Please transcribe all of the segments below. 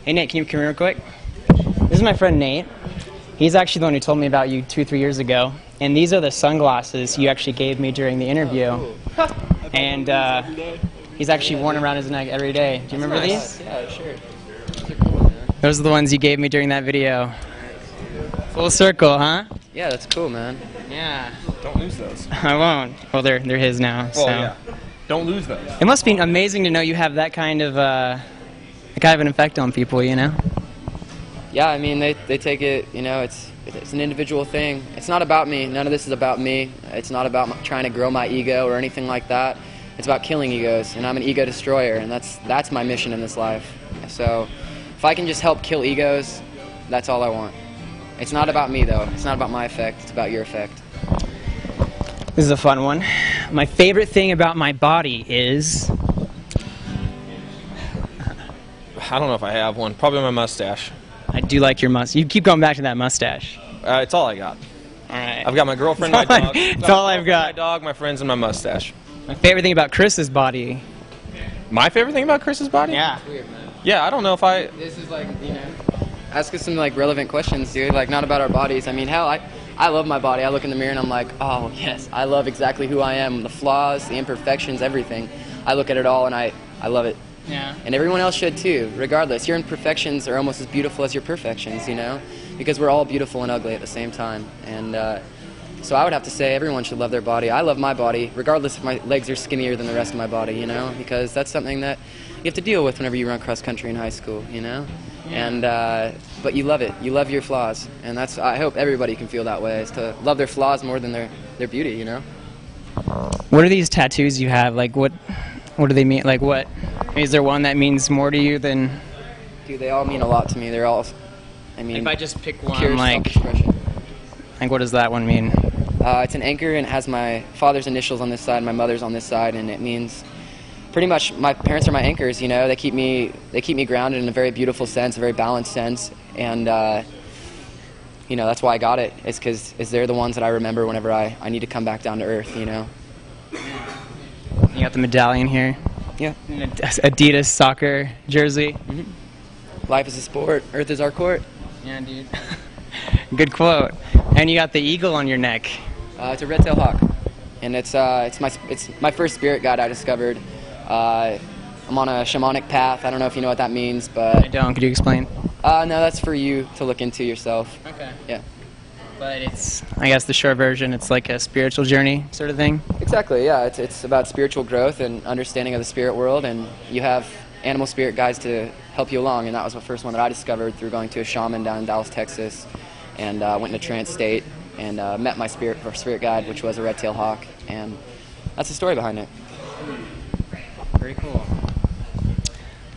Hey Nate, can you come here real quick? This is my friend Nate. He's actually the one who told me about you 2-3 years ago. And these are the sunglasses you actually gave me during the interview. Oh, cool. And he's actually worn around his neck every day. Do you remember these? Yeah, sure. Those are cool, man. Those are the ones you gave me during that video. Full circle, huh? Yeah, that's cool, man. Yeah. Don't lose those. I won't. Well, they're his now. Well, So. yeah. Don't lose those. It must be amazing to know you have that kind of an effect on people, you know? Yeah, I mean, they take it, you know, it's an individual thing. It's not about me. None of this is about me. It's not about trying to grow my ego or anything like that. It's about killing egos, and I'm an ego destroyer, and that's my mission in this life. So if I can just help kill egos, that's all I want. It's not about me, though. It's not about my effect. It's about your effect. This is a fun one. My favorite thing about my body is... I don't know if I have one. Probably my mustache. I do like your mustache. You keep going back to that mustache. It's all I got. All right. I've got my girlfriend, my dog. It's all I've got. My dog, my friends, and my mustache. My favorite thing about Chris's body. My favorite thing about Chris's body? Yeah. It's weird, man. Yeah, I don't know if I... This is like, you know, ask us some like relevant questions, dude. Like, not about our bodies. I mean, hell, I love my body. I look in the mirror and I'm like, oh, yes, I love exactly who I am. The flaws, the imperfections, everything. I look at it all and I love it. Yeah. And everyone else should too, regardless. Your imperfections are almost as beautiful as your perfections, you know? Because we're all beautiful and ugly at the same time. And so I would have to say everyone should love their body. I love my body, regardless if my legs are skinnier than the rest of my body, you know? Because that's something that you have to deal with whenever you run cross country in high school, you know? Yeah. And but you love it. You love your flaws. And that's, I hope everybody can feel that way, is to love their flaws more than their beauty, you know? What are these tattoos you have? Like, what do they mean? Like, what? Is there one that means more to you than... Dude, they all mean a lot to me. They're all, I mean... If I just pick one, pure like self-expression. what does that one mean? It's an anchor, and it has my father's initials on this side, my mother's on this side, and it means pretty much my parents are my anchors, you know? They keep me grounded in a very beautiful sense, a very balanced sense, and you know, that's why I got it. It's because they're the ones that I remember whenever I need to come back down to earth, you know? You got the medallion here. Yeah. An Adidas soccer jersey. Mm-hmm. Life is a sport, earth is our court. Yeah, dude. Good quote. And you got the eagle on your neck. It's a red-tailed hawk, and it's my first spirit guide I discovered. I'm on a shamanic path. I don't know if you know what that means, but I don't. Could you explain? no, that's for you to look into yourself. Okay. Yeah. But it's, I guess, the short version. It's like a spiritual journey sort of thing. Exactly. Yeah. It's about spiritual growth and understanding of the spirit world, and you have animal spirit guides to help you along. And that was the first one that I discovered through going to a shaman down in Dallas, Texas, and went in a trance state and met my spirit guide, which was a red-tailed hawk, and that's the story behind it. Very cool.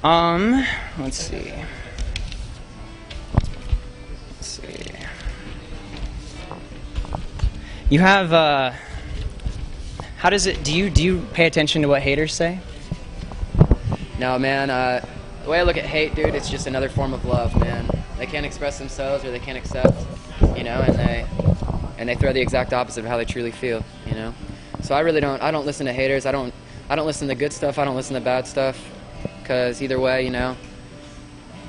Let's see. You have, how does it, do you pay attention to what haters say? No, man, the way I look at hate, dude, it's just another form of love, man. They can't express themselves, or they can't accept, you know, and they throw the exact opposite of how they truly feel, you know? So I don't listen to haters. I don't listen to good stuff. I don't listen to bad stuff, because either way, you know,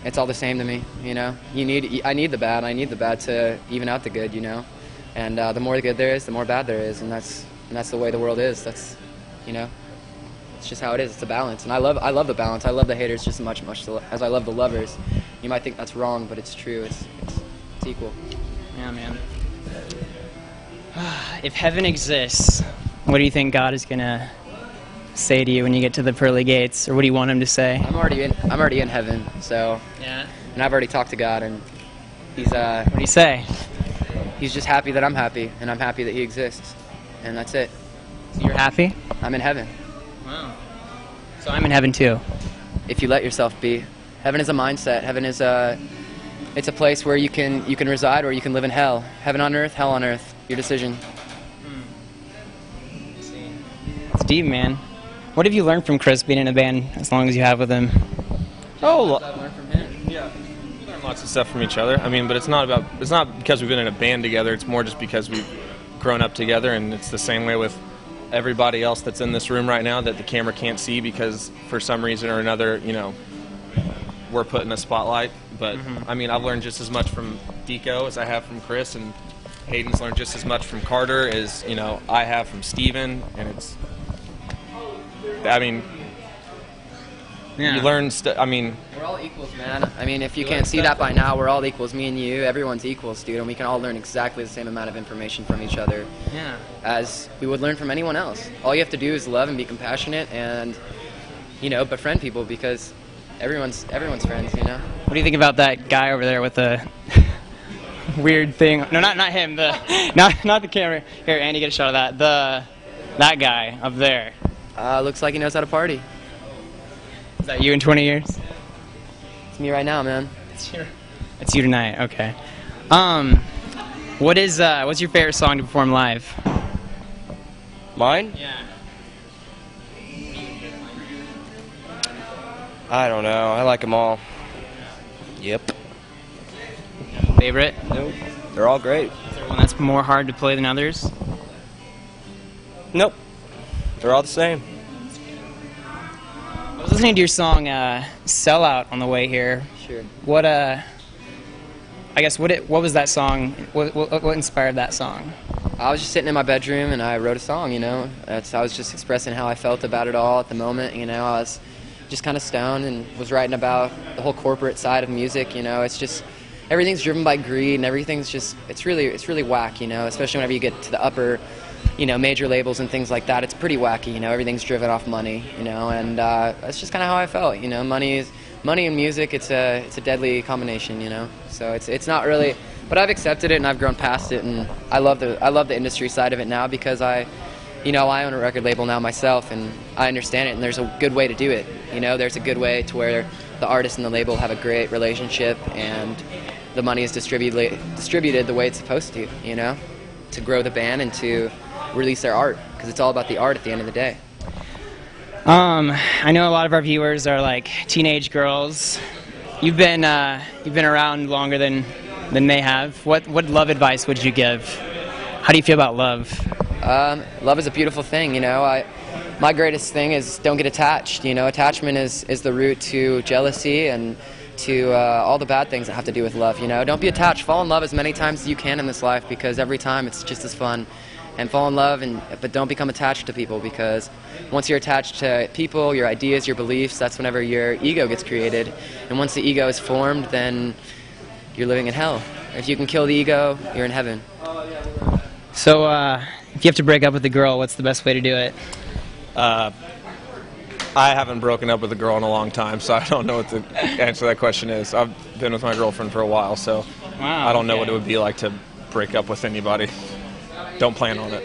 it's all the same to me, you know? I need the bad. I need the bad to even out the good, you know? And the more good there is, the more bad there is, and that's the way the world is. That's, you know, it's just how it is. It's a balance, and I love the balance. I love the haters just as much as I love the lovers. You might think that's wrong, but it's true. It's equal. Yeah, man. If heaven exists, what do you think God is gonna say to you when you get to the pearly gates, or what do you want him to say? I'm already in heaven, so Yeah. and I've already talked to God, and he's What do you say? He's just happy that I'm happy, and I'm happy that he exists, and that's it. So you're happy? I'm in heaven. Wow. So I'm in heaven too. If you let yourself be. Heaven is a mindset. Heaven is it's a place where you can reside, or you can live in hell. Heaven on earth, hell on earth. Your decision. It's deep, man. What have you learned from Chris being in a band as long as you have with him? Oh, I've learned from him. yeah. We learn lots of stuff from each other. I mean, but it's not because we've been in a band together. It's more just because we've grown up together, and it's the same way with everybody else that's in this room right now that the camera can't see because for some reason or another, you know, we're put in a spotlight. But I mean, I've learned just as much from Deco as I have from Chris, and Hayden's learned just as much from Carter as I have from Steven, and it's. I mean. Yeah. You learn. I mean, we're all equals, man. I mean, if you can't see that by now, we're all equals. Me and you, everyone's equals, dude, and we can all learn exactly the same amount of information from each other. Yeah. As we would learn from anyone else. All you have to do is love and be compassionate, and befriend people, because everyone's friends. What do you think about that guy over there with the weird thing? No, not him. Not the camera. Here, Andy, get a shot of that. That guy up there. Looks like he knows how to party. Is that you in 20 years? It's me right now, man. It's you tonight. Okay. What's your favorite song to perform live? Mine? Yeah. I don't know. I like them all. Yep. Favorite? Nope. They're all great. Is there one that's more hard to play than others? Nope. They're all the same. I was listening to your song "Sellout" on the way here. Sure. What what was that song? What inspired that song? I was just sitting in my bedroom and I wrote a song. I was just expressing how I felt about it all at the moment. I was just kind of stoned and was writing about the whole corporate side of music. It's just everything's driven by greed, and everything's just it's really whack. Especially whenever you get to the upper. Major labels and things like that, it's pretty wacky, everything's driven off money, and that's just kind of how I felt, money and music, it's a deadly combination, so it's not really, but I've accepted it and I've grown past it, and I love the industry side of it now, because I own a record label now myself, and I understand it, and there's a good way to do it, there's a good way to where the artist and the label have a great relationship, and the money is distributed the way it's supposed to grow the band and to release their art, because it's all about the art at the end of the day. I know a lot of our viewers are like teenage girls. You've been around longer than they have. What love advice would you give? How do you feel about love? Love is a beautiful thing. My greatest thing is don't get attached. Attachment is the root to jealousy and to all the bad things that have to do with love. Don't be attached. Fall in love as many times as you can in this life, because every time it's just as fun. And fall in love, but don't become attached to people, because once you're attached to people, your ideas, your beliefs, that's whenever your ego gets created. And once the ego is formed, then you're living in hell. If you can kill the ego, you're in heaven. So if you have to break up with a girl, what's the best way to do it? I haven't broken up with a girl in a long time, so I don't know what the answer to that question is. I've been with my girlfriend for a while, so wow, I don't know what it would be like to break up with anybody. Don't plan on it.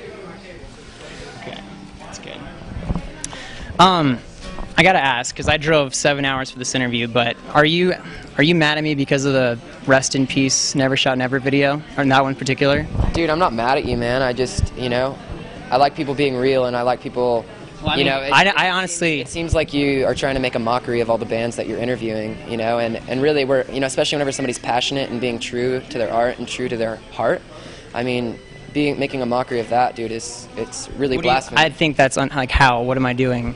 Okay, that's good. I gotta ask, because I drove 7 hours for this interview, but are you mad at me because of the Rest in Peace Never Shot Never video, or that one in particular? Dude, I'm not mad at you, man. I just, I like people being real, and I like people, well, I honestly... It seems like you are trying to make a mockery of all the bands that you're interviewing, and really we're, especially whenever somebody's passionate and being true to their art and true to their heart, I mean... making a mockery of that, dude, it's really blasphemous. I think that's how? What am I doing?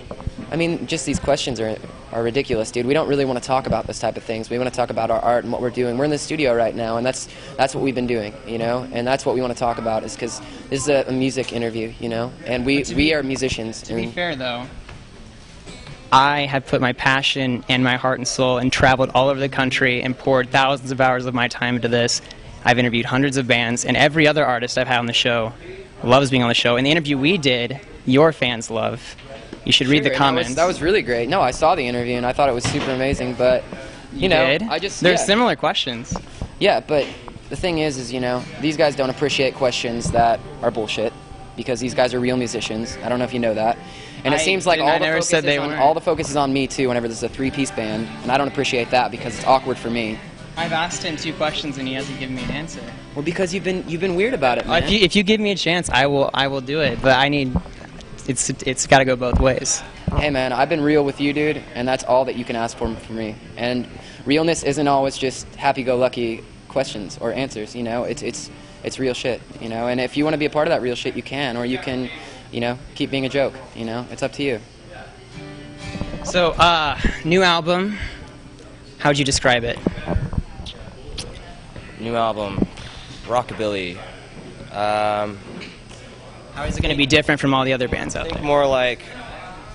I mean, just these questions are ridiculous, dude. We don't really want to talk about this type of things. We want to talk about our art and what we're doing. We're in the studio right now, and that's what we've been doing, and that's what we want to talk about, is because this is a music interview, and we are musicians. To be fair, though, I have put my passion and my heart and soul and traveled all over the country and poured thousands of hours of my time into this. I've interviewed hundreds of bands, and every other artist I've had on the show loves being on the show. And the interview we did, your fans love. You should read the comments. That was really great. No, I saw the interview, and I thought it was super amazing, but, you know, did? There's similar questions. Yeah, but the thing is, these guys don't appreciate questions that are bullshit, because these guys are real musicians. I don't know if you know that. And it seems like all the focus is on me, too, whenever there's a three-piece band, and I don't appreciate that because it's awkward for me. I've asked him 2 questions and he hasn't given me an answer. Well, because you've been weird about it, man. If you give me a chance, I will do it. But it's got to go both ways. Hey, man, I've been real with you, dude, and that's all that you can ask for from me. And realness isn't always just happy-go-lucky questions or answers. It's real shit. And if you want to be a part of that real shit, you can, or you can, keep being a joke. It's up to you. So, new album. How would you describe it? New album, rockabilly. How is it going to be different from all the other bands out there? More like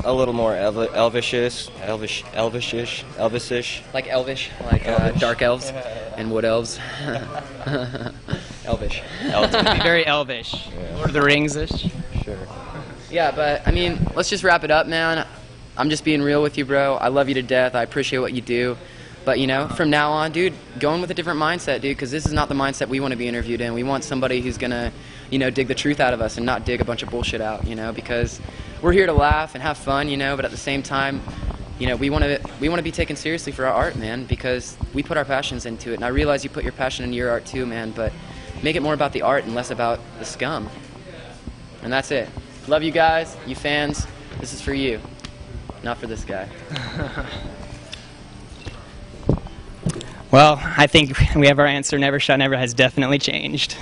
a little more Elvisish. Like elvish, like dark elves and wood elves. Elvish. It's going to be very elvish. Lord of the Rings-ish. Sure. Yeah, but I mean, let's just wrap it up, man. I'm just being real with you, bro. I love you to death. I appreciate what you do. But, you know, from now on, dude, go in with a different mindset, dude, because this is not the mindset we want to be interviewed in. We want somebody who's going to, you know, dig the truth out of us and not dig a bunch of bullshit out, you know, because we're here to laugh and have fun, you know, but at the same time, you know, we want to be taken seriously for our art, man, because we put our passions into it. And I realize you put your passion into your art too, man, but make it more about the art and less about the scum. And that's it. Love you guys, you fans. This is for you, not for this guy. Well, I think we have our answer. Never Shot Never has definitely changed.